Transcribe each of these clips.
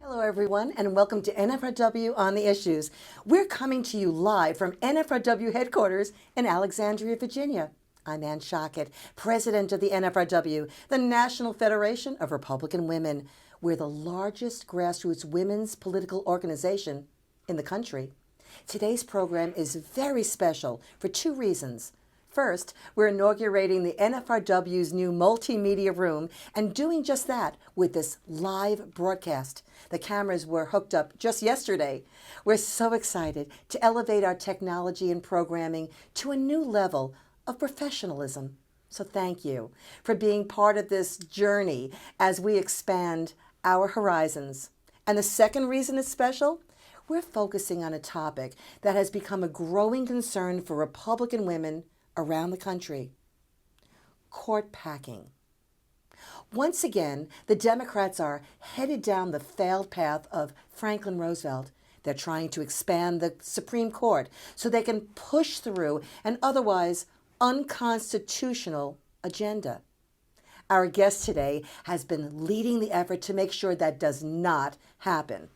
Hello, everyone, and welcome to NFRW on the Issues. We're coming to you live from NFRW headquarters in Alexandria, Virginia. I'm Ann Shockett, president of the NFRW, the National Federation of Republican Women. We're the largest grassroots women's political organization in the country. Today's program is very special for two reasons. First, we're inaugurating the NFRW's new multimedia room and doing just that with this live broadcast. The cameras were hooked up just yesterday. We're so excited to elevate our technology and programming to a new level of professionalism. So thank you for being part of this journey as we expand our horizons. And the second reason it's special, we're focusing on a topic that has become a growing concern for Republican women around the country: court packing. Once again, the Democrats are headed down the failed path of Franklin Roosevelt. They're trying to expand the Supreme Court so they can push through an otherwise unconstitutional agenda. Our guest today has been leading the effort to make sure that does not happen.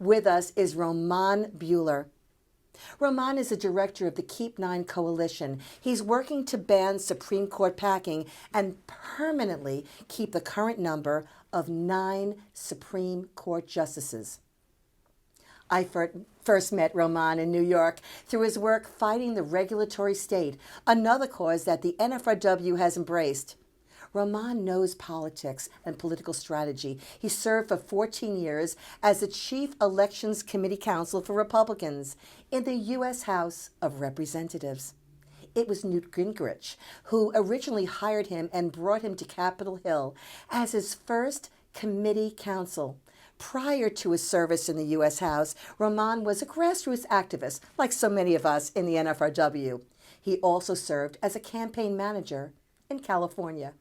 With us is Roman Buhler. Roman is the director of the Keep 9 Coalition. He's working to ban Supreme Court packing and permanently keep the current number of 9 Supreme Court justices. I first met Roman in New York through his work fighting the regulatory state, another cause that the NFRW has embraced. Roman knows politics and political strategy. He served for 14 years as the Chief Elections Committee Counsel for Republicans in the U.S. House of Representatives. It was Newt Gingrich who originally hired him and brought him to Capitol Hill as his first committee counsel. Prior to his service in the U.S. House, Roman was a grassroots activist, like so many of us in the NFRW. He also served as a campaign manager in California.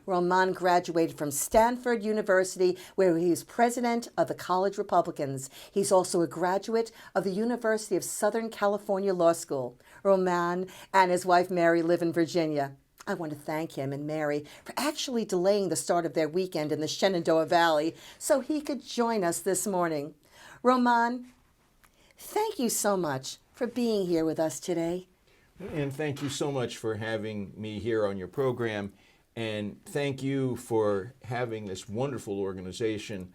Roman graduated from Stanford University, where he was president of the College Republicans. He's also a graduate of the University of Southern California Law School. Roman and his wife Mary live in Virginia. I want to thank him and Mary for actually delaying the start of their weekend in the Shenandoah Valley so he could join us this morning. Roman, thank you so much for being here with us today. And thank you so much for having me here on your program. And thank you for having this wonderful organization,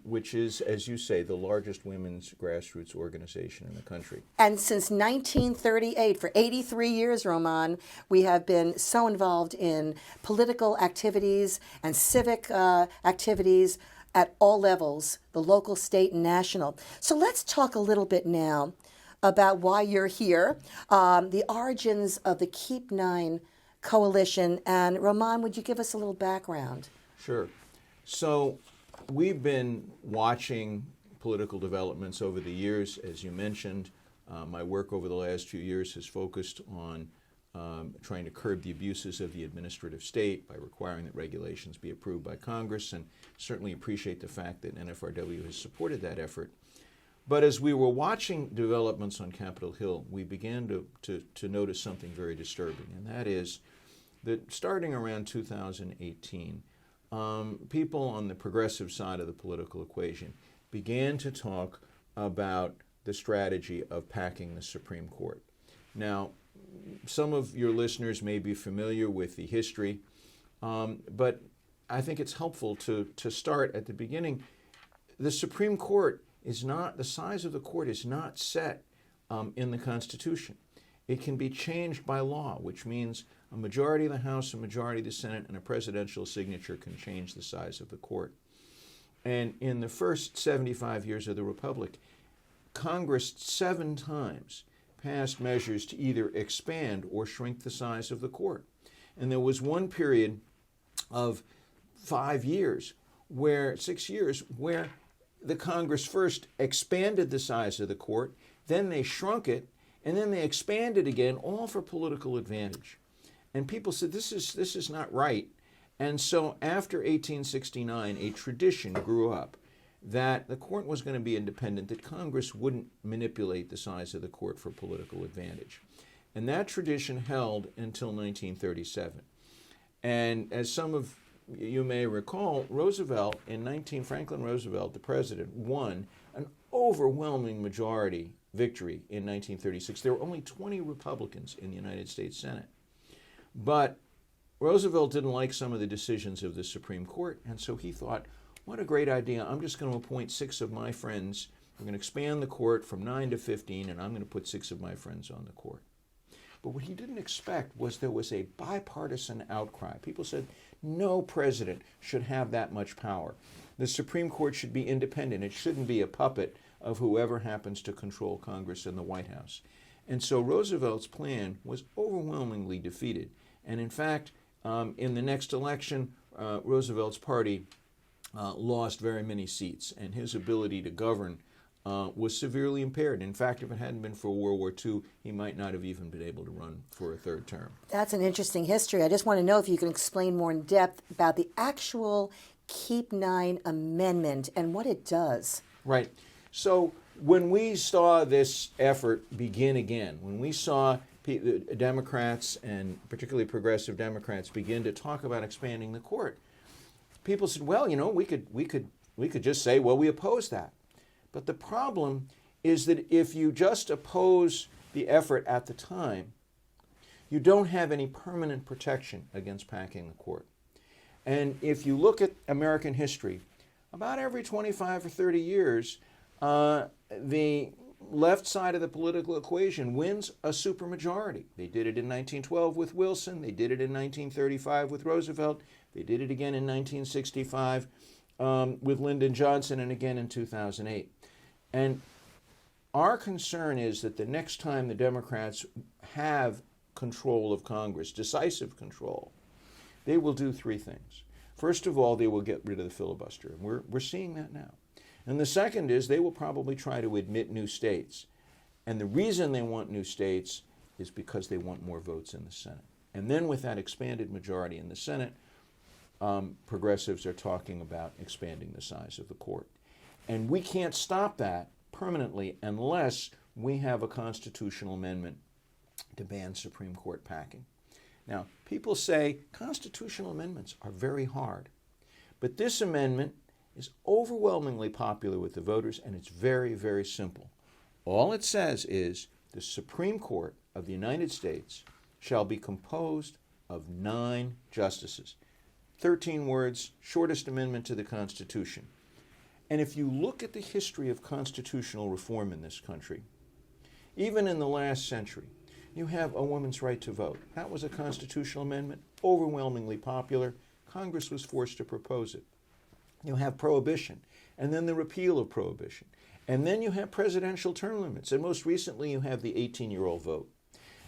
which is, as you say, the largest women's grassroots organization in the country. And since 1938, for 83 years, Roman, we have been so involved in political activities and civic activities at all levels, the local, state, and national. So let's talk a little bit now about why you're here, the origins of the Keep 9 Coalition. And Roman, would you give us a little background? Sure. So we've been watching political developments over the years. As you mentioned, my work over the last few years has focused on trying to curb the abuses of the administrative state by requiring that regulations be approved by Congress, and certainly appreciate the fact that NFRW has supported that effort. But as we were watching developments on Capitol Hill, we began to notice something very disturbing, and that is that starting around 2018, people on the progressive side of the political equation began to talk about the strategy of packing the Supreme Court. Now, some of your listeners may be familiar with the history, but I think it's helpful to start at the beginning. The Supreme Court is not, the size of the court is not set in the Constitution. It can be changed by law, which means a majority of the House, a majority of the Senate, and a presidential signature can change the size of the court. And in the first 75 years of the Republic, Congress 7 times passed measures to either expand or shrink the size of the court. And there was one period of 6 years, where the Congress first expanded the size of the court, then they shrunk it, and then they expanded again, all for political advantage. And people said, this is not right. And so after 1869, a tradition grew up that the court was going to be independent, that Congress wouldn't manipulate the size of the court for political advantage. And that tradition held until 1937. And as some of you may recall, Franklin Roosevelt, the president, won an overwhelming majority victory in 1936. There were only 20 Republicans in the United States Senate. But Roosevelt didn't like some of the decisions of the Supreme Court, and so he thought, what a great idea. I'm just going to appoint 6 of my friends. We're going to expand the court from 9 to 15, and I'm going to put 6 of my friends on the court. But what he didn't expect was there was a bipartisan outcry. People said, no president should have that much power. The Supreme Court should be independent. It shouldn't be a puppet of whoever happens to control Congress and the White House. And so Roosevelt's plan was overwhelmingly defeated. And in fact, in the next election, Roosevelt's party lost very many seats, and his ability to govern was severely impaired. In fact, if it hadn't been for World War II, he might not have even been able to run for a 3rd term. That's an interesting history. I just want to know if you can explain more in depth about the actual Keep 9 Amendment and what it does. Right. So when we saw this effort begin again, when we saw Democrats and particularly progressive Democrats begin to talk about expanding the court, people said, well, we could just say, well, we oppose that. But the problem is that if you just oppose the effort at the time, you don't have any permanent protection against packing the court. And if you look at American history, about every 25 or 30 years, the left side of the political equation wins a supermajority. They did it in 1912 with Wilson. They did it in 1935 with Roosevelt. They did it again in 1965 with Lyndon Johnson, and again in 2008. And our concern is that the next time the Democrats have control of Congress, decisive control, they will do 3 things. First of all, they will get rid of the filibuster. And we're seeing that now. And the second is they will probably try to admit new states. And the reason they want new states is because they want more votes in the Senate. And then with that expanded majority in the Senate, progressives are talking about expanding the size of the court. And we can't stop that permanently unless we have a constitutional amendment to ban Supreme Court packing. Now, people say constitutional amendments are very hard, but this amendment is overwhelmingly popular with the voters, and it's very, very simple. All it says is the Supreme Court of the United States shall be composed of 9 justices. 13 words, shortest amendment to the Constitution. And if you look at the history of constitutional reform in this country, even in the last century, you have a woman's right to vote. That was a constitutional amendment, overwhelmingly popular. Congress was forced to propose it. You have prohibition, and then the repeal of prohibition. And then you have presidential term limits, and most recently you have the 18-year-old vote.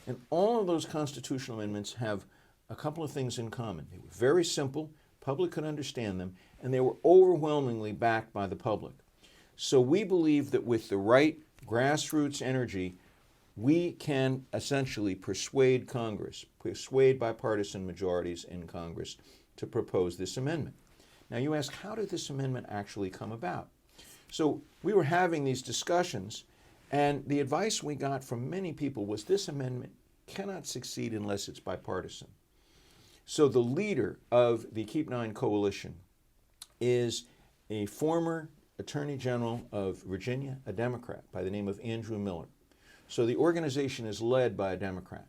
And all of those constitutional amendments have a couple of things in common. They were very simple, public could understand them, and they were overwhelmingly backed by the public. So we believe that with the right grassroots energy, we can essentially persuade Congress, persuade bipartisan majorities in Congress to propose this amendment. Now you ask, how did this amendment actually come about? So we were having these discussions, and the advice we got from many people was this amendment cannot succeed unless it's bipartisan. So the leader of the Keep 9 Coalition is a former Attorney General of Virginia, a Democrat by the name of Andrew Miller. So the organization is led by a Democrat.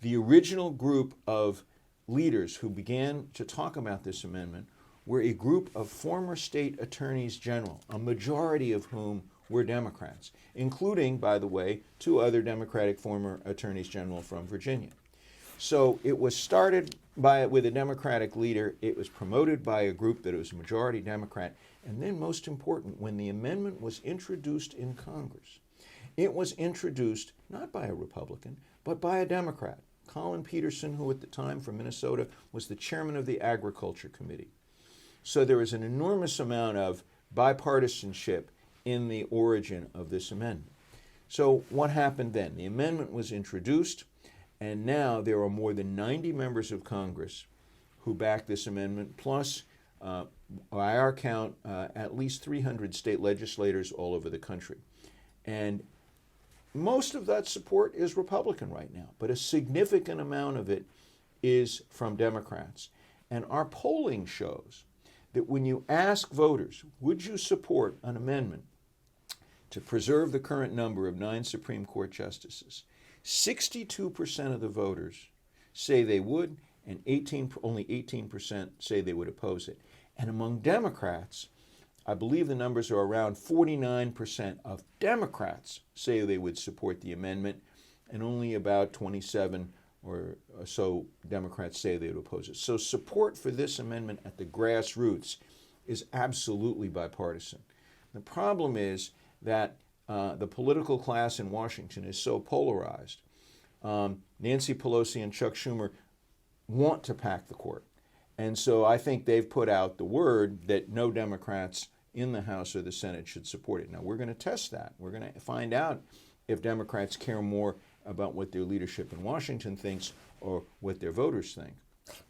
The original group of leaders who began to talk about this amendment were a group of former state attorneys general, a majority of whom were Democrats, including, by the way, 2 other Democratic former attorneys general from Virginia. So it was started with a Democratic leader. It was promoted by a group that was majority Democrat. And then, most important, when the amendment was introduced in Congress, it was introduced not by a Republican, but by a Democrat, Colin Peterson, who at the time from Minnesota was the chairman of the Agriculture Committee. So there was an enormous amount of bipartisanship in the origin of this amendment. So what happened then? The amendment was introduced, and now there are more than 90 members of Congress who back this amendment, plus, by our count, at least 300 state legislators all over the country. And most of that support is Republican right now, but a significant amount of it is from Democrats. And our polling shows that when you ask voters, would you support an amendment to preserve the current number of 9 Supreme Court justices, 62% of the voters say they would, and only 18% say they would oppose it. And among Democrats, I believe the numbers are around 49% of Democrats say they would support the amendment, and only about 27 or so Democrats say they would oppose it. So support for this amendment at the grassroots is absolutely bipartisan. The problem is that the political class in Washington is so polarized. Nancy Pelosi and Chuck Schumer want to pack the court. And so I think they've put out the word that no Democrats in the House or the Senate should support it. Now, we're going to test that. We're going to find out if Democrats care more about what their leadership in Washington thinks or what their voters think.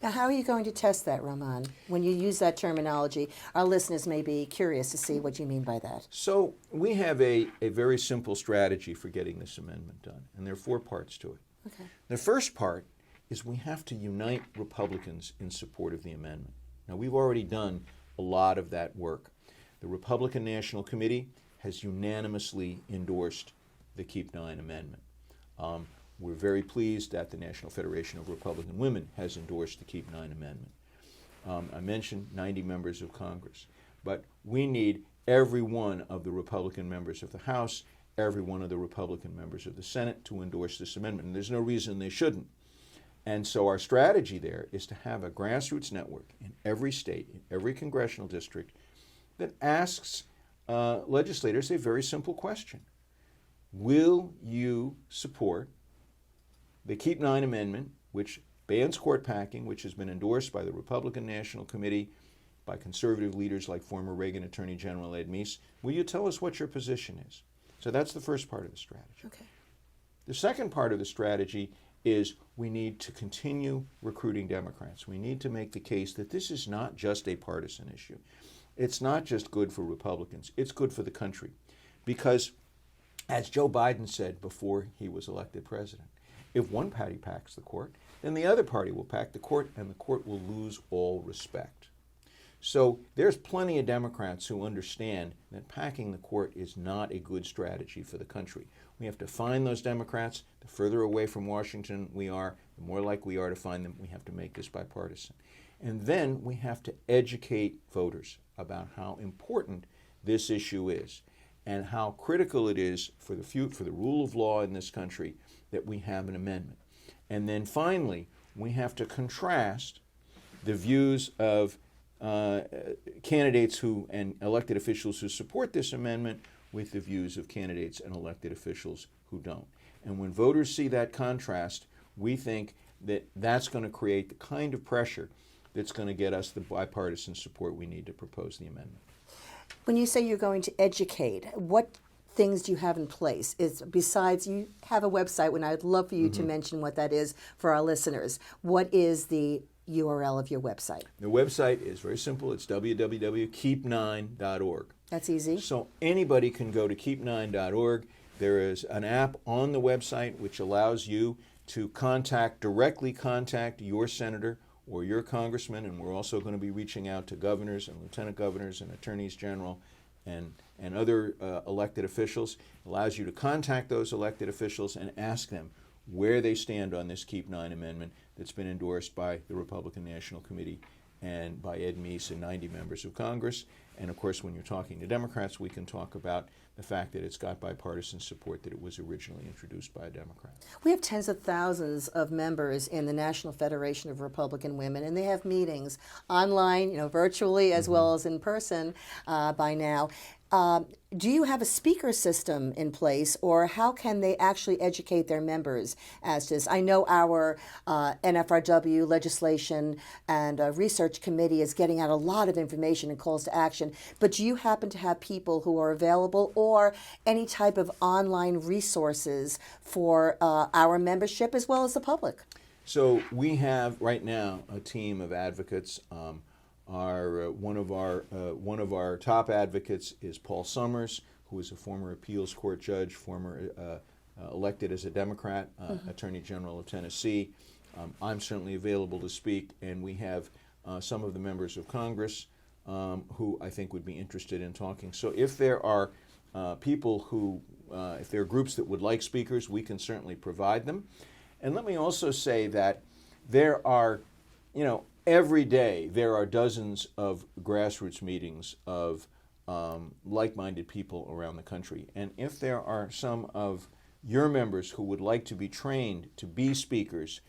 Now, how are you going to test that, Roman? When you use that terminology, our listeners may be curious to see what you mean by that. So we have a very simple strategy for getting this amendment done, and there are 4 parts to it. Okay. The first part is we have to unite Republicans in support of the amendment. Now, we've already done a lot of that work. The Republican National Committee has unanimously endorsed the Keep 9 amendment. We're very pleased that the National Federation of Republican Women has endorsed the Keep 9 amendment. I mentioned 90 members of Congress, but we need every one of the Republican members of the House, every one of the Republican members of the Senate to endorse this amendment, and there's no reason they shouldn't. And so our strategy there is to have a grassroots network in every state, in every congressional district, that asks legislators a very simple question. Will you support the Keep 9 amendment, which bans court packing, which has been endorsed by the Republican National Committee, by conservative leaders like former Reagan Attorney General Ed Meese? Will you tell us what your position is? So that's the first part of the strategy. Okay. The second part of the strategy is we need to continue recruiting Democrats. We need to make the case that this is not just a partisan issue. It's not just good for Republicans. It's good for the country. Because, as Joe Biden said before he was elected president, if one party packs the court, then the other party will pack the court, and the court will lose all respect. So there's plenty of Democrats who understand that packing the court is not a good strategy for the country. We have to find those Democrats. The further away from Washington we are, the more likely we are to find them. We have to make this bipartisan. And then we have to educate voters about how important this issue is and how critical it is for the rule of law in this country that we have an amendment. And then finally, we have to contrast the views of candidates and elected officials who support this amendment with the views of candidates and elected officials who don't. And when voters see that contrast, we think that that's going to create the kind of pressure that's going to get us the bipartisan support we need to propose the amendment. When you say you're going to educate, what things do you have in place? Besides, you have a website, and I'd love for you to mention what that is for our listeners. What is the URL of your website? The website is very simple. It's www.keep9.org. That's easy. So anybody can go to keep9.org. There is an app on the website which allows you to directly contact your senator or your congressman, and we're also going to be reaching out to governors and lieutenant governors and attorneys general and other elected officials. It allows you to contact those elected officials and ask them where they stand on this Keep 9 amendment that's been endorsed by the Republican National Committee and by Ed Meese and 90 members of Congress. And of course, when you're talking to Democrats, we can talk about the fact that it's got bipartisan support, that it was originally introduced by a Democrat. We have tens of thousands of members in the National Federation of Republican Women, and they have meetings online, virtually as well as in person by now. Do you have a speaker system in place, or how can they actually educate their members as to this? I know our NFRW legislation and research committee is getting out a lot of information and calls to action, but do you happen to have people who are available or any type of online resources for our membership as well as the public? So we have right now a team of advocates. One of our top advocates is Paul Summers, who is a former appeals court judge, elected as a Democrat, Attorney General of Tennessee. I'm certainly available to speak, and we have some of the members of Congress who I think would be interested in talking. So if there are people who, if there are groups that would like speakers, we can certainly provide them. And let me also say that there are, every day there are dozens of grassroots meetings of like-minded people around the country. And if there are some of your members who would like to be trained to be speakers,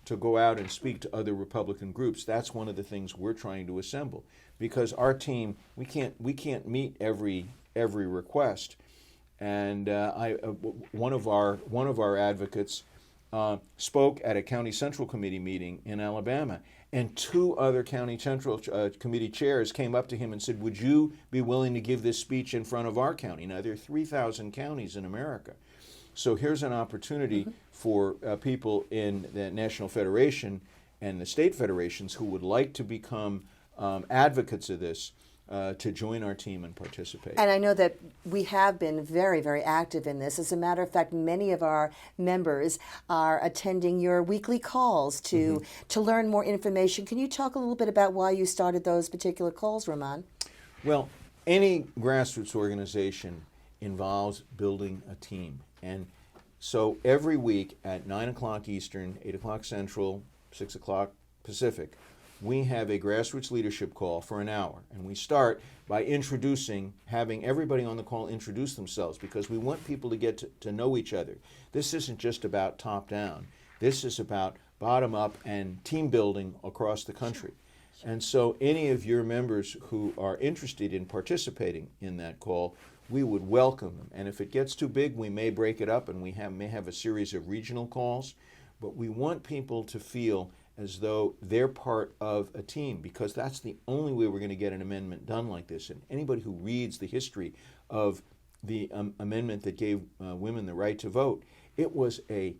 to go out and speak to other Republican groups, that's one of the things we're trying to assemble. Because our team, we can't meet every request. And one of our advocates spoke at a County Central Committee meeting in Alabama, and 2 other County Central Committee chairs came up to him and said, "Would you be willing to give this speech in front of our county?" Now, there are 3,000 counties in America. So here's an opportunity for people in the National Federation and the state federations who would like to become advocates of this to join our team and participate. And I know that we have been very, very active in this. As a matter of fact, many of our members are attending your weekly calls to learn more information. Can you talk a little bit about why you started those particular calls, Ramon? Well, any grassroots organization involves building a team. And so every week at 9 o'clock Eastern, 8 o'clock Central, 6 o'clock Pacific, we have a grassroots leadership call for an hour. And we start by having everybody on the call introduce themselves, because we want people to get to know each other. This isn't just about top-down. This is about bottom-up and team building across the country. And so any of your members who are interested in participating in that call, we would welcome them. And if it gets too big, we may break it up and we may have a series of regional calls. But we want people to feel as though they're part of a team, because that's the only way we're going to get an amendment done like this. And anybody who reads the history of the amendment that gave women the right to vote, it was an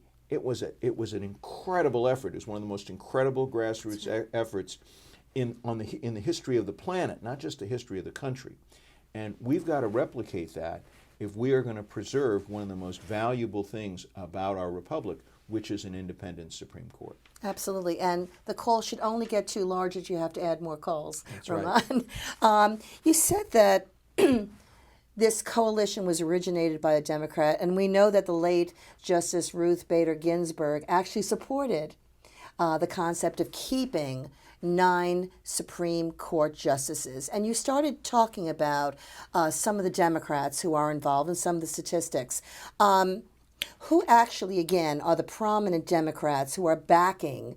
incredible effort. It was one of the most incredible grassroots efforts in the history of the planet, not just the history of the country. And we've got to replicate that if we are going to preserve one of the most valuable things about our republic, which is an independent Supreme Court. Absolutely. And the call should only get too large that you have to add more calls. That's Ramon. Right. You said that this coalition was originated by a Democrat, and we know that the late Justice Ruth Bader Ginsburg actually supported the concept of keeping 9 Supreme Court justices. And you started talking about some of the Democrats who are involved and some of the statistics. Who actually, again, are the prominent Democrats who are backing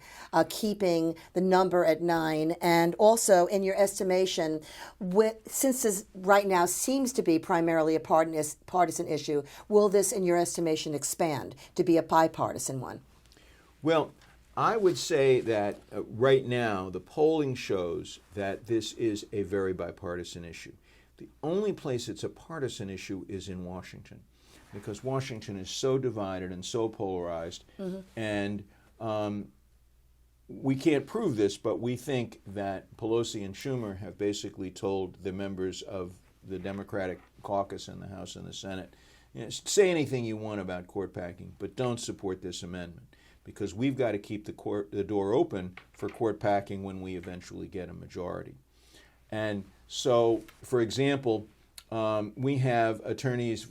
keeping the number at 9? And also, in your estimation, since this right now seems to be primarily a partisan issue, will this, in your estimation, expand to be a bipartisan one? Well, I would say that right now the polling shows that this is a very bipartisan issue. The only place it's a partisan issue is in Washington, because Washington is so divided and so polarized. And we can't prove this, but we think that Pelosi and Schumer have basically told the members of the Democratic caucus in the House and the Senate, say anything you want about court packing, but don't support this amendment, because we've got to keep the door open for court packing when we eventually get a majority. And so, for example, we have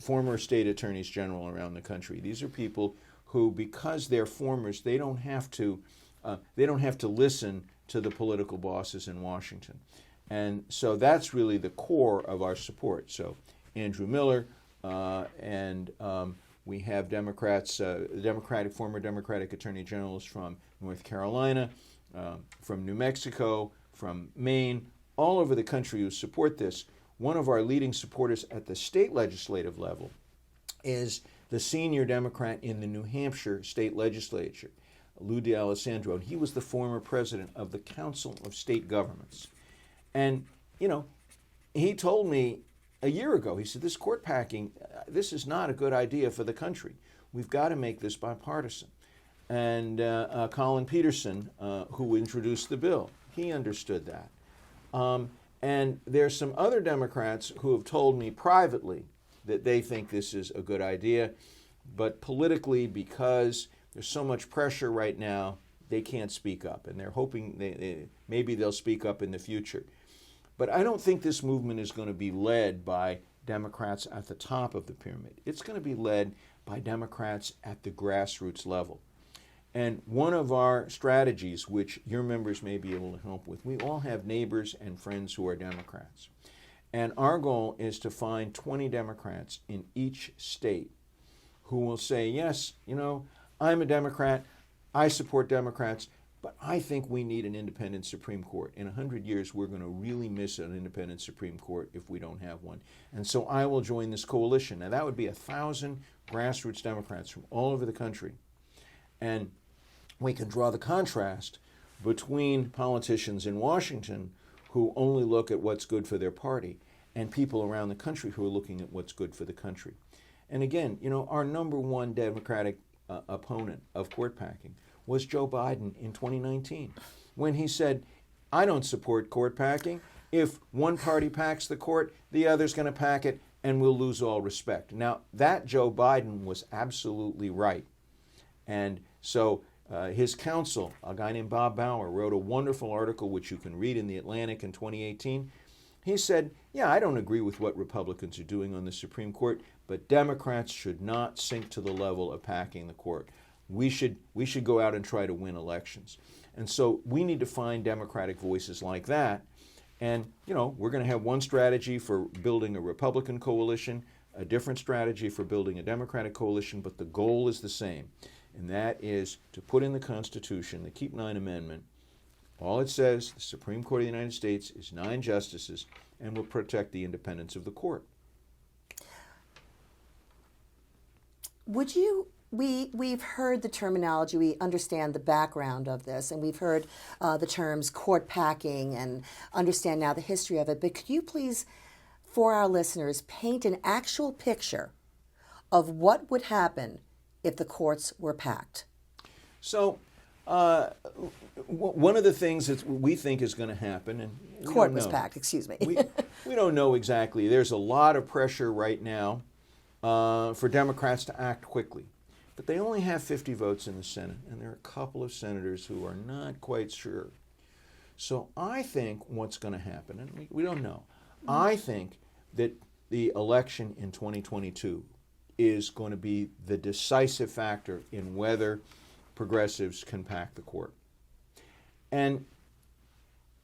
former state attorneys general around the country. These are people who, because they're formers, they don't have to listen to the political bosses in Washington. And so that's really the core of our support. So Andrew Miller, and we have Democrats, former Democratic attorney generals from North Carolina, from New Mexico, from Maine, all over the country who support this. One of our leading supporters at the state legislative level is the senior Democrat in the New Hampshire state legislature, Lou D'Alessandro. And he was the former president of the Council of State Governments. And, he told me a year ago, he said, this court packing, this is not a good idea for the country. We've got to make this bipartisan. And Colin Peterson, who introduced the bill, he understood that. And there's some other Democrats who have told me privately that they think this is a good idea, but politically, because there's so much pressure right now, they can't speak up, and they're hoping maybe they'll speak up in the future. But I don't think this movement is going to be led by Democrats at the top of the pyramid. It's going to be led by Democrats at the grassroots level. And one of our strategies, which your members may be able to help with, we all have neighbors and friends who are Democrats. And our goal is to find 20 Democrats in each state who will say, yes, I'm a Democrat, I support Democrats, but I think we need an independent Supreme Court. In 100 years, we're going to really miss an independent Supreme Court if we don't have one. And so I will join this coalition. Now, that would be 1,000 grassroots Democrats from all over the country. And we can draw the contrast between politicians in Washington who only look at what's good for their party and people around the country who are looking at what's good for the country. And again, our number one Democratic opponent of court packing was Joe Biden in 2019 when he said, I don't support court packing. If one party packs the court, the other's going to pack it, and we'll lose all respect. Now, that Joe Biden was absolutely right. And so his counsel, a guy named Bob Buhler, wrote a wonderful article which you can read in The Atlantic in 2018. He said, yeah, I don't agree with what Republicans are doing on the Supreme Court, but Democrats should not sink to the level of packing the court. We should go out and try to win elections. And so we need to find Democratic voices like that. And, we're going to have one strategy for building a Republican coalition, a different strategy for building a Democratic coalition, but the goal is the same. And that is to put in the Constitution, the Keep 9 Amendment. All it says, the Supreme Court of the United States is 9 justices and will protect the independence of the court. We've heard the terminology, we understand the background of this, and we've heard the terms court packing and understand now the history of it. But could you please, for our listeners, paint an actual picture of what would happen if the courts were packed? So, one of the things that we think is going to happen, and court was packed, excuse me. we don't know exactly. There's a lot of pressure right now for Democrats to act quickly. But they only have 50 votes in the Senate, and there are a couple of senators who are not quite sure. So I think what's going to happen, and we don't know, I think that the election in 2022 is going to be the decisive factor in whether progressives can pack the court. And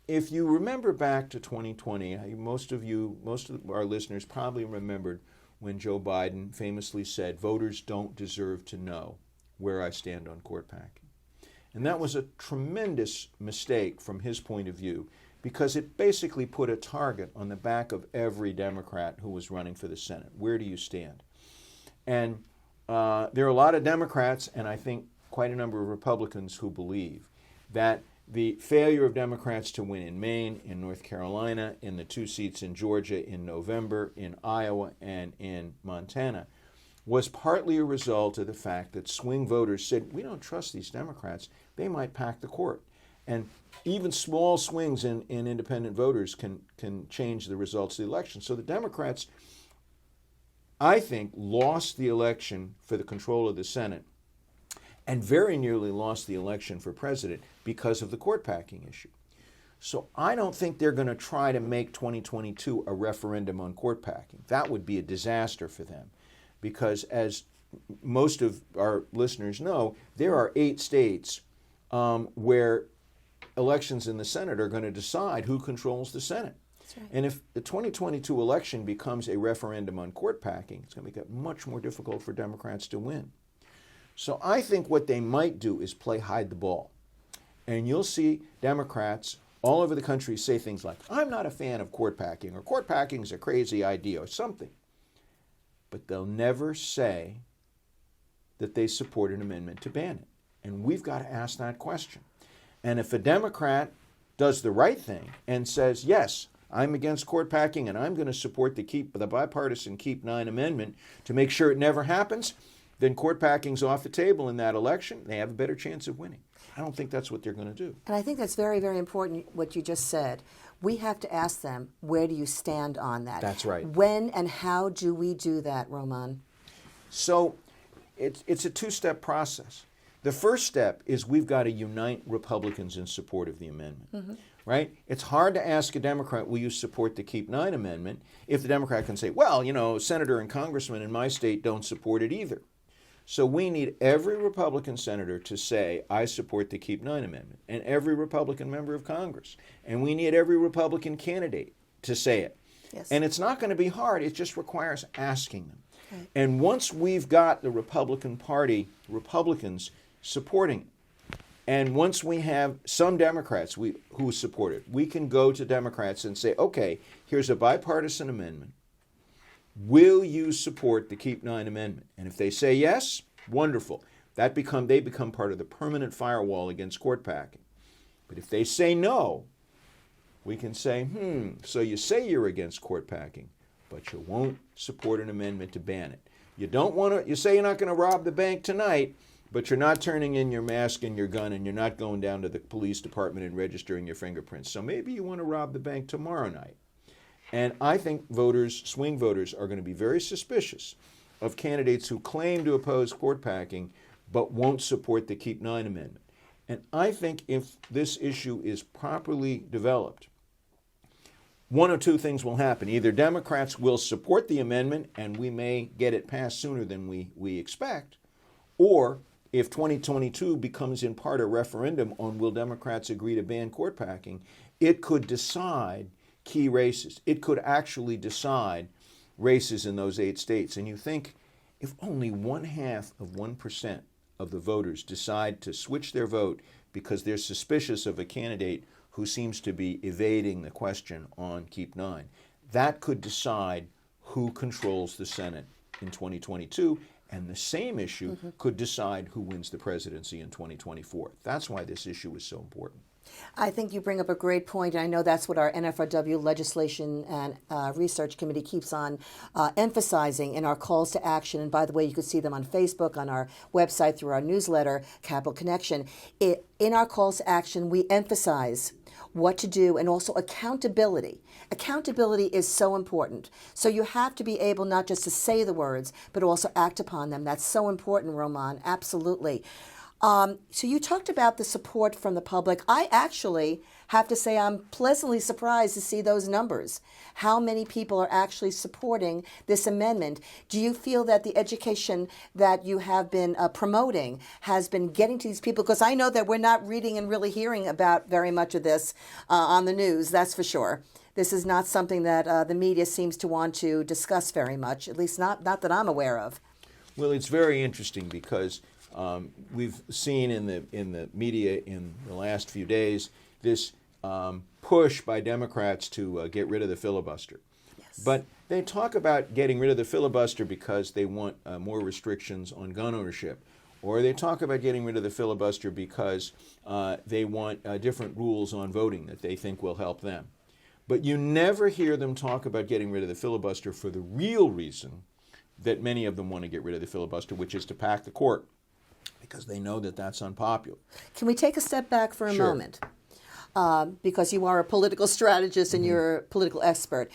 if you remember back to 2020, most of our listeners probably remembered when Joe Biden famously said, voters don't deserve to know where I stand on court packing. And that was a tremendous mistake from his point of view because it basically put a target on the back of every Democrat who was running for the Senate. Where do you stand? And there are a lot of Democrats, and I think quite a number of Republicans, who believe that the failure of Democrats to win in Maine, in North Carolina, in the 2 seats in Georgia in November, in Iowa, and in Montana was partly a result of the fact that swing voters said, we don't trust these Democrats. They might pack the court. And even small swings in independent voters can change the results of the election. So the Democrats, I think, lost the election for the control of the Senate and very nearly lost the election for president because of the court packing issue. So I don't think they're going to try to make 2022 a referendum on court packing. That would be a disaster for them because, as most of our listeners know, there are 8 states where elections in the Senate are going to decide who controls the Senate. That's right. And if the 2022 election becomes a referendum on court packing, it's going to make it much more difficult for Democrats to win. So I think what they might do is play hide the ball. And you'll see Democrats all over the country say things like, I'm not a fan of court packing, or court packing is a crazy idea, or something. But they'll never say that they support an amendment to ban it. And we've got to ask that question. And if a Democrat does the right thing and says, yes, I'm against court packing and I'm going to support the bipartisan Keep 9 Amendment to make sure it never happens, then court packing's off the table in that election. They have a better chance of winning. I don't think that's what they're going to do. And I think that's very, very important, what you just said. We have to ask them, where do you stand on that? That's right. When and how do we do that, Roman? So it's a 2-step process. The first step is we've got to unite Republicans in support of the amendment, right? It's hard to ask a Democrat, will you support the Keep 9 amendment, if the Democrat can say, well, senator and congressman in my state don't support it either. So we need every Republican senator to say, I support the Keep 9 amendment, and every Republican member of Congress. And we need every Republican candidate to say it. Yes. And it's not going to be hard. It just requires asking them. Okay. And once we've got the Republican Party, Republicans supporting it, and once we have some Democrats who support it, we can go to Democrats and say, okay, here's a bipartisan amendment. Will you support the Keep 9 amendment? And if they say yes, wonderful. They become part of the permanent firewall against court packing. But if they say no, we can say, so you say you're against court packing, but you won't support an amendment to ban it. You say you're not going to rob the bank tonight, but you're not turning in your mask and your gun, and you're not going down to the police department and registering your fingerprints. So maybe you want to rob the bank tomorrow night. And I think swing voters, are going to be very suspicious of candidates who claim to oppose court packing but won't support the Keep 9 amendment. And I think if this issue is properly developed, one of two things will happen. Either Democrats will support the amendment and we may get it passed sooner than we expect, or if 2022 becomes in part a referendum on will Democrats agree to ban court packing, it could decide key races. It could actually decide races in those 8 states. And you think if only 0.5% of the voters decide to switch their vote because they're suspicious of a candidate who seems to be evading the question on Keep 9, that could decide who controls the Senate in 2022, and the same issue could decide who wins the presidency in 2024. That's why this issue is so important. I think you bring up a great point. I know that's what our NFRW Legislation and Research Committee keeps on emphasizing in our calls to action. And by the way, you can see them on Facebook, on our website, through our newsletter, Capital Connection. In our calls to action, we emphasize what to do and also accountability. Accountability is so important. So you have to be able not just to say the words, but also act upon them. That's so important, Roman. Absolutely. So you talked about the support from the public. I actually have to say I'm pleasantly surprised to see those numbers. How many people are actually supporting this amendment? Do you feel that the education that you have been promoting has been getting to these people? Because I know that we're not reading and really hearing about very much of this on the news, that's for sure. This is not something that the media seems to want to discuss very much, at least not that I'm aware of. Well, it's very interesting because we've seen in the media in the last few days this push by Democrats to get rid of the filibuster. Yes. But they talk about getting rid of the filibuster because they want more restrictions on gun ownership. Or they talk about getting rid of the filibuster because they want different rules on voting that they think will help them. But you never hear them talk about getting rid of the filibuster for the real reason that many of them want to get rid of the filibuster, which is to pack the court, because they know that that's unpopular. Can we take a step back for a Sure. moment? Because you are a political strategist and you're a political expert.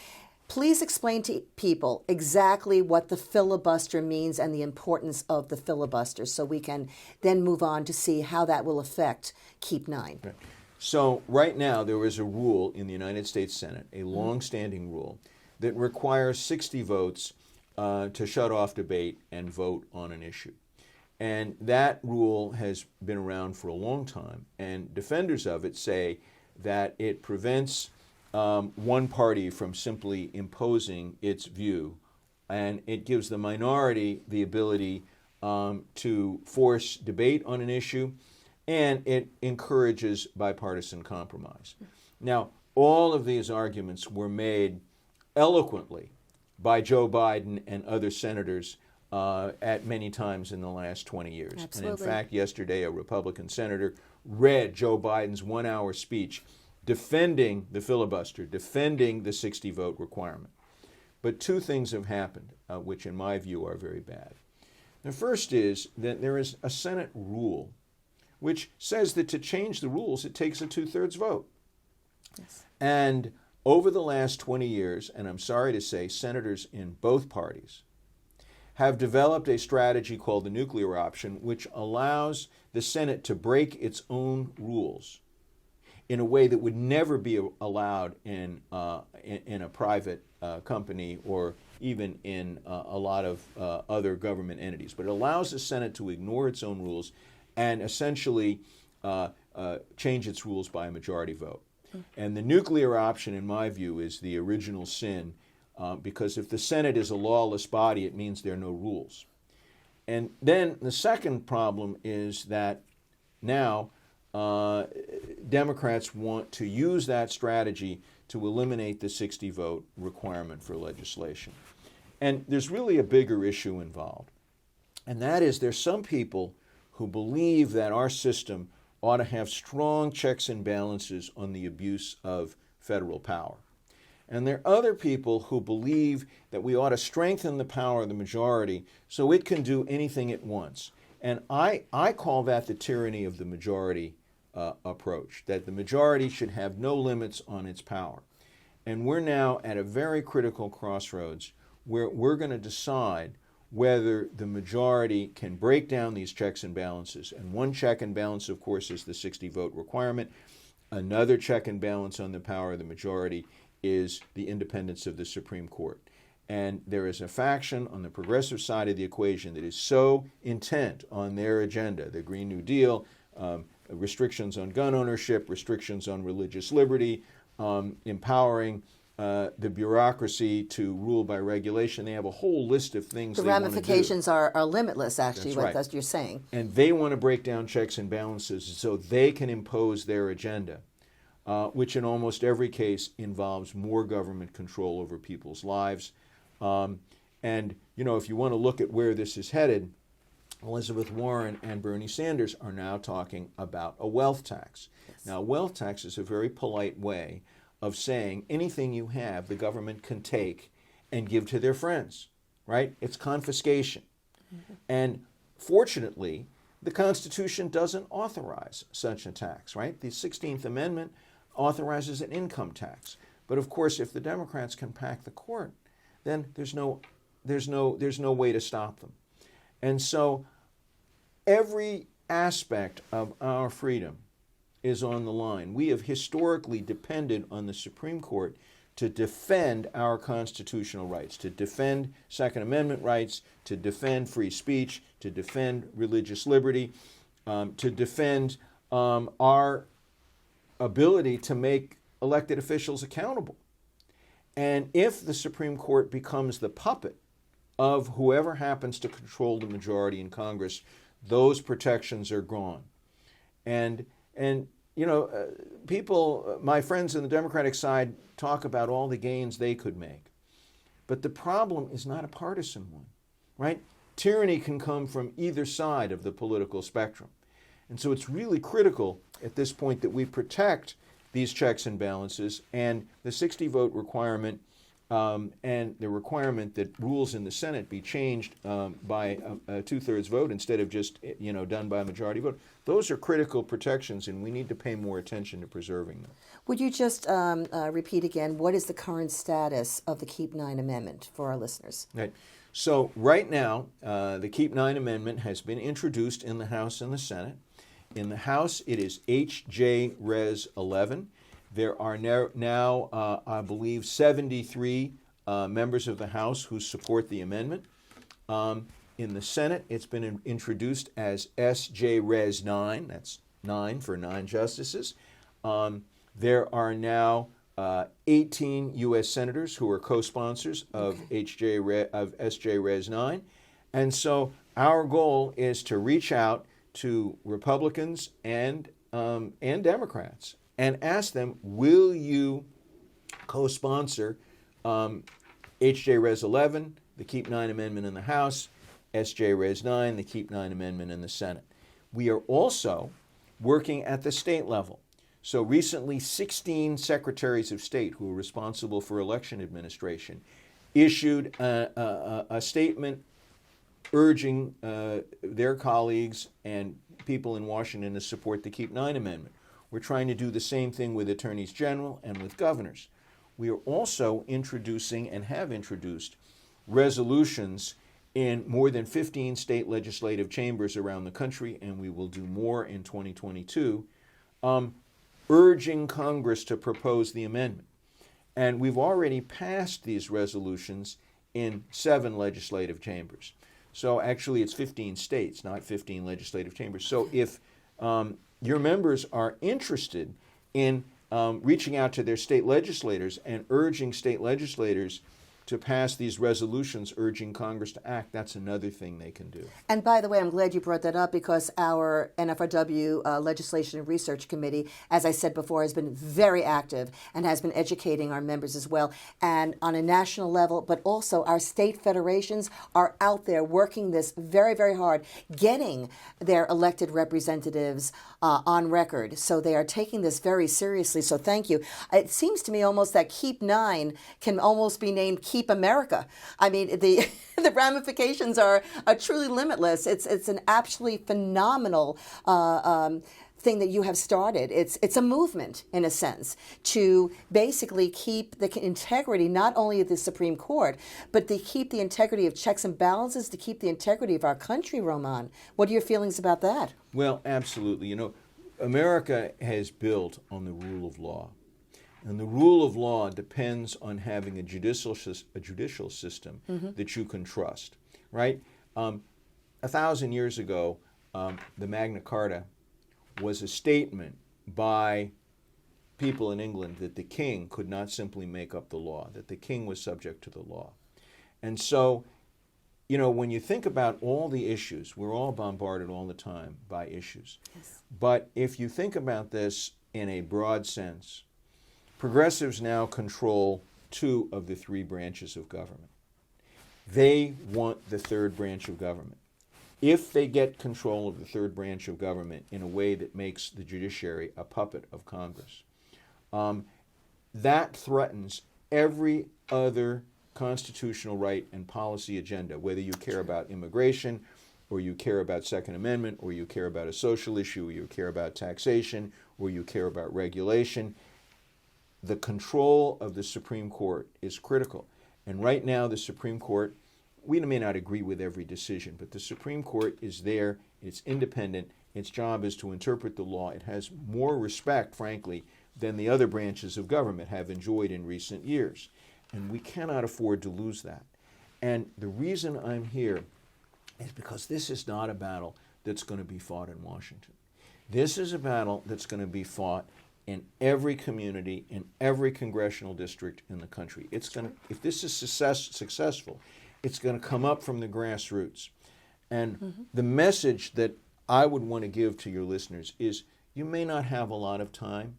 Please explain to people exactly what the filibuster means and the importance of the filibuster so we can then move on to see how that will affect Keep 9. Right. So right now there is a rule in the United States Senate, a long-standing rule, that requires 60 votes to shut off debate and vote on an issue. And that rule has been around for a long time, and defenders of it say that it prevents one party from simply imposing its view, and it gives the minority the ability to force debate on an issue, and it encourages bipartisan compromise. Now, all of these arguments were made eloquently by Joe Biden and other senators at many times in the last 20 years. Absolutely. And in fact, yesterday a Republican senator read Joe Biden's 1-hour speech defending the filibuster, defending the 60-vote requirement. But two things have happened, which in my view are very bad. The first is that there is a Senate rule which says that to change the rules, it takes a 2/3 vote. Yes. And over the last 20 years, and I'm sorry to say, senators in both parties have developed a strategy called the nuclear option, which allows the Senate to break its own rules in a way that would never be allowed in a private company or even in a lot of other government entities. But it allows the Senate to ignore its own rules and essentially change its rules by a majority vote. And the nuclear option, in my view, is the original sin, because if the Senate is a lawless body, it means there are no rules. And then the second problem is that now Democrats want to use that strategy to eliminate the 60 vote requirement for legislation. And there's really a bigger issue involved. And that is, there's some people who believe that our system ought to have strong checks and balances on the abuse of federal power. And there are other people who believe that we ought to strengthen the power of the majority so it can do anything it wants. And I call that the tyranny of the majority approach, that the majority should have no limits on its power. And we're now at a very critical crossroads where we're going to decide whether the majority can break down these checks and balances. And one check and balance, of course, is the 60 vote requirement. Another check and balance on the power of the majority is the independence of the Supreme Court. And there is a faction on the progressive side of the equation that is so intent on their agenda, the Green New Deal, restrictions on gun ownership, restrictions on religious liberty, empowering the bureaucracy to rule by regulation. They have a whole list of things the they want to do. ramifications are limitless, actually, That's what you're saying. And they want to break down checks and balances so they can impose their agenda, which in almost every case involves more government control over people's lives. And, you know, if you want to look at where this is headed, Elizabeth Warren and Bernie Sanders are now talking about a wealth tax. Yes. Now, a wealth tax is a very polite way of saying anything you have, the government can take and give to their friends, right? It's confiscation. Mm-hmm. And fortunately, the Constitution doesn't authorize such a tax, right? The 16th Amendment authorizes an income tax. But of course, if the Democrats can pack the court, then there's no way to stop them. And so every aspect of our freedom is on the line. We have historically depended on the Supreme Court to defend our constitutional rights, to defend Second Amendment rights, to defend free speech, to defend religious liberty, to defend our ability to make elected officials accountable. And if the Supreme Court becomes the puppet of whoever happens to control the majority in Congress, those protections are gone. And you know, people, my friends on the Democratic side, talk about all the gains they could make. But the problem is not a partisan one, right? Tyranny can come from either side of the political spectrum. And so it's really critical at this point that we protect these checks and balances, and the 60 vote requirement and the requirement that rules in the Senate be changed by a two-thirds vote instead of just, you know, done by a majority vote. Those are critical protections, and we need to pay more attention to preserving them. Would you just repeat again, what is the current status of the Keep 9 Amendment for our listeners? Right. So right now, the Keep 9 Amendment has been introduced in the House and the Senate. In the House, it is H.J. Res. 11. There are now I believe, 73 members of the House who support the amendment. In the Senate, it's been introduced as S.J. Res. 9. That's 9 for 9 justices. There are now 18 U.S. senators who are co-sponsors of S.J. Res. 9. And so our goal is to reach out to Republicans and Democrats and ask them, will you co-sponsor H.J. Res. 11, the Keep 9 Amendment in the House, S.J. Res. 9, the Keep 9 Amendment in the Senate. We are also working at the state level. So recently, 16 secretaries of state who are responsible for election administration issued a statement urging their colleagues and people in Washington to support the Keep 9 Amendment. We're trying to do the same thing with attorneys general and with governors. We are also introducing and have introduced resolutions in more than 15 state legislative chambers around the country, and we will do more in 2022, urging Congress to propose the amendment. And we've already passed these resolutions in 7 legislative chambers. So actually it's 15 states, not 15 legislative chambers. So if your members are interested in reaching out to their state legislators and urging state legislators to pass these resolutions urging Congress to act, that's another thing they can do. And by the way, I'm glad you brought that up, because our NFRW Legislation and Research Committee, as I said before, has been very active and has been educating our members as well, and on a national level, but also our state federations are out there working this very, very hard, getting their elected representatives on record. So they are taking this very seriously, so thank you. It seems to me almost that Keep 9 can almost be named Keep America. I mean, the the ramifications are truly limitless. It's an absolutely phenomenal thing that you have started. It's a movement, in a sense, to basically keep the integrity not only of the Supreme Court, but to keep the integrity of checks and balances, to keep the integrity of our country, Roman. What are your feelings about that? Well, absolutely. You know, America has built on the rule of law. And the rule of law depends on having a judicial system that you can trust, right? 1,000 years ago, the Magna Carta was a statement by people in England that the king could not simply make up the law, that the king was subject to the law. And so, you know, when you think about all the issues, we're all bombarded all the time by issues. Yes. But if you think about this in a broad sense, progressives now control 2 of the 3 branches of government. They want the 3rd branch of government. If they get control of the 3rd branch of government in a way that makes the judiciary a puppet of Congress, that threatens every other constitutional right and policy agenda, whether you care about immigration, or you care about Second Amendment, or you care about a social issue, or you care about taxation, or you care about regulation. The control of the Supreme Court is critical. And right now, the Supreme Court, we may not agree with every decision, but the Supreme Court is there, it's independent, its job is to interpret the law. It has more respect, frankly, than the other branches of government have enjoyed in recent years. And we cannot afford to lose that. And the reason I'm here is because this is not a battle that's going to be fought in Washington. This is a battle that's going to be fought in every community, in every congressional district in the country. It's going to, if this is successful, it's going to come up from the grassroots. And the message that I would want to give to your listeners is, you may not have a lot of time,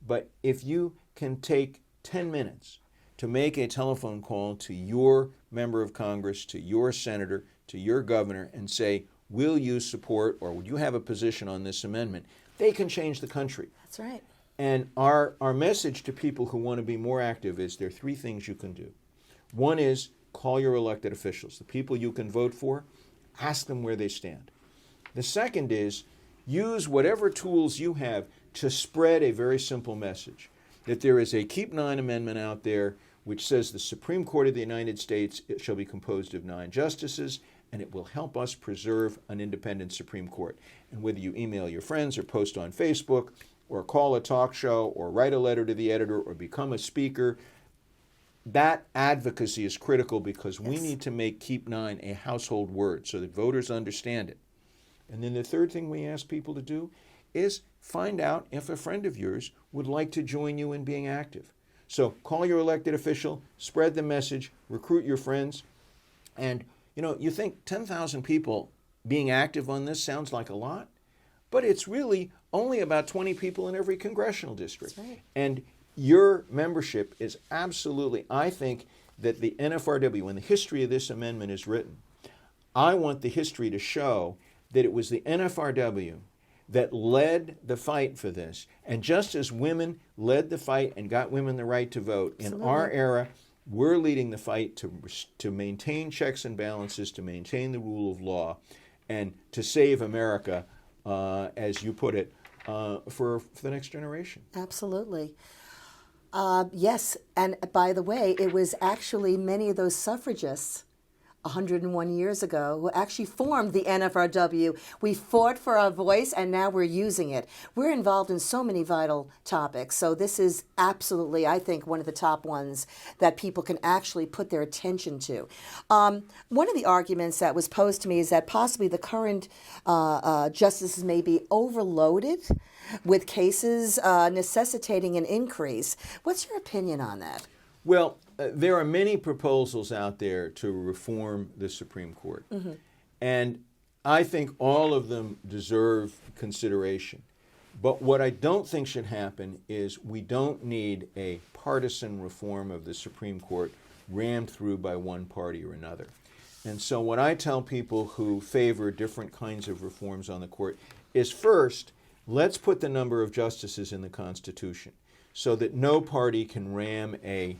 but if you can take 10 minutes to make a telephone call to your member of Congress, to your senator, to your governor, and say, will you support, or would you have a position on this amendment, they can change the country. That's right. And our message to people who want to be more active is, there are 3 things you can do. One is, call your elected officials, the people you can vote for, ask them where they stand. The second is, use whatever tools you have to spread a very simple message, that there is a Keep 9 amendment out there which says the Supreme Court of the United States shall be composed of 9 justices, and it will help us preserve an independent Supreme Court. And whether you email your friends or post on Facebook or call a talk show or write a letter to the editor or become a speaker, that advocacy is critical, because we need to make Keep 9 a household word so that voters understand it. And then the third thing we ask people to do is find out if a friend of yours would like to join you in being active. So call your elected official, spread the message, recruit your friends. And, you know, you think 10,000 people being active on this sounds like a lot, but it's really only about 20 people in every congressional district. That's right. And your membership is absolutely, I think that the NFRW, when the history of this amendment is written, I want the history to show that it was the NFRW that led the fight for this. And just as women led the fight and got women the right to vote, in our era, we're leading the fight to maintain checks and balances, to maintain the rule of law, and to save America, as you put it, for the next generation. Absolutely. Yes, and by the way, it was actually many of those suffragists 101 years ago who actually formed the NFRW. We fought for our voice and now we're using it. We're involved in so many vital topics. So this is absolutely, I think, one of the top ones that people can actually put their attention to. One of the arguments that was posed to me is that possibly the current justices may be overloaded with cases necessitating an increase. What's your opinion on that? Well, there are many proposals out there to reform the Supreme Court. And I think all of them deserve consideration. But what I don't think should happen is we don't need a partisan reform of the Supreme Court rammed through by one party or another. And so what I tell people who favor different kinds of reforms on the court is, first, let's put the number of justices in the Constitution so that no party can ram a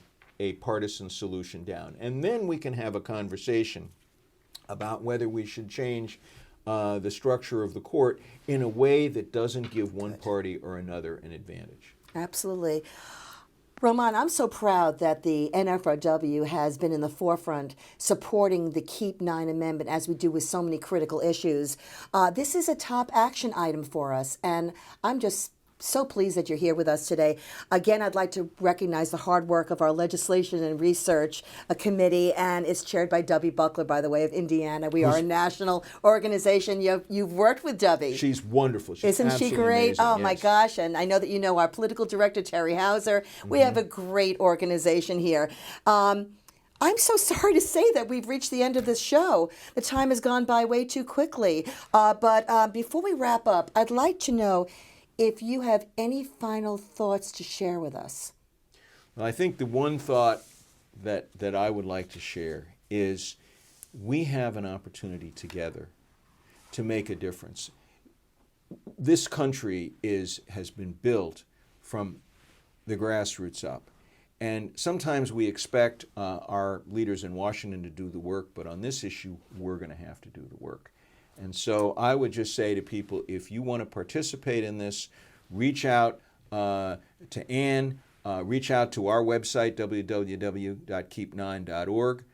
partisan solution down. And then we can have a conversation about whether we should change the structure of the court in a way that doesn't give one party or another an advantage. Absolutely. Roman, I'm so proud that the NFRW has been in the forefront supporting the Keep 9 Amendment as we do with so many critical issues. This is a top action item for us, and I'm just so pleased that you're here with us today. Again, I'd like to recognize the hard work of our Legislation and Research Committee, and it's chaired by Debbie Buhler, by the way, of Indiana. We are a national organization. You've worked with Debbie. She's wonderful. She's Isn't she great? amazing. Oh, yes. my gosh. And I know that you know our political director, Terry Hauser. We have a great organization here. I'm so sorry to say that we've reached the end of this show. The time has gone by way too quickly. But before we wrap up, I'd like to know if you have any final thoughts to share with us. Well, I think the one thought that I would like to share is we have an opportunity together to make a difference. This country has been built from the grassroots up. And sometimes we expect our leaders in Washington to do the work, but on this issue, we're going to have to do the work. And so I would just say to people, if you want to participate in this, reach out to Ann, reach out to our website, www.keep9.org.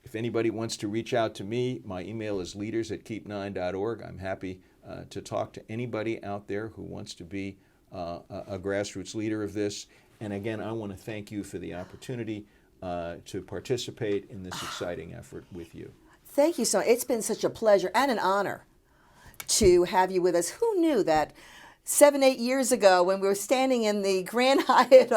If anybody wants to reach out to me, my email is leaders@keep9.org. I'm happy to talk to anybody out there who wants to be a grassroots leader of this. And again, I want to thank you for the opportunity to participate in this exciting effort with you. Thank you so much. It's been such a pleasure and an honor to have you with us. Who knew that 7-8 years ago, when we were standing in the Grand Hyatt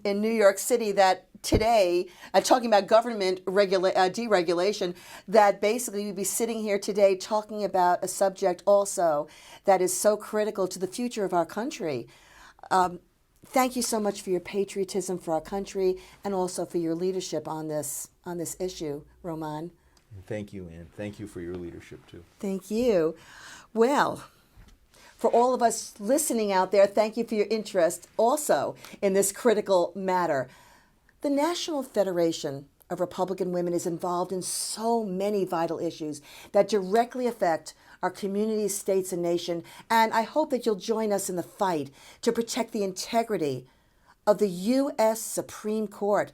in New York City, that today, talking about government deregulation, that basically we'd be sitting here today talking about a subject also that is so critical to the future of our country. Thank you so much for your patriotism for our country and also for your leadership on this issue, Roman. Thank you, Ann. Thank you for your leadership, too. Thank you. Well, for all of us listening out there, thank you for your interest also in this critical matter. The National Federation of Republican Women is involved in so many vital issues that directly affect our communities, states, and nation, and I hope that you'll join us in the fight to protect the integrity of the U.S. Supreme Court.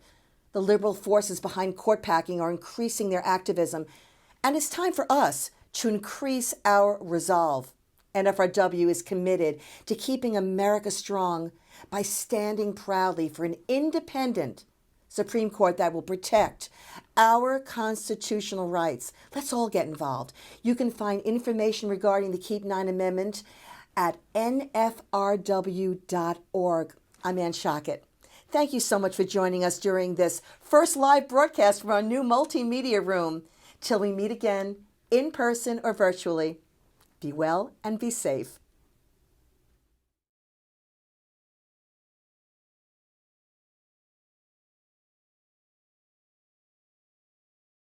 The liberal forces behind court packing are increasing their activism, and it's time for us to increase our resolve. NFRW is committed to keeping America strong by standing proudly for an independent Supreme Court that will protect our constitutional rights. Let's all get involved. You can find information regarding the Keep 9 Amendment at nfrw.org. I'm Ann Shockett. Thank you so much for joining us during this first live broadcast from our new multimedia room. Till we meet again, in person or virtually, be well and be safe.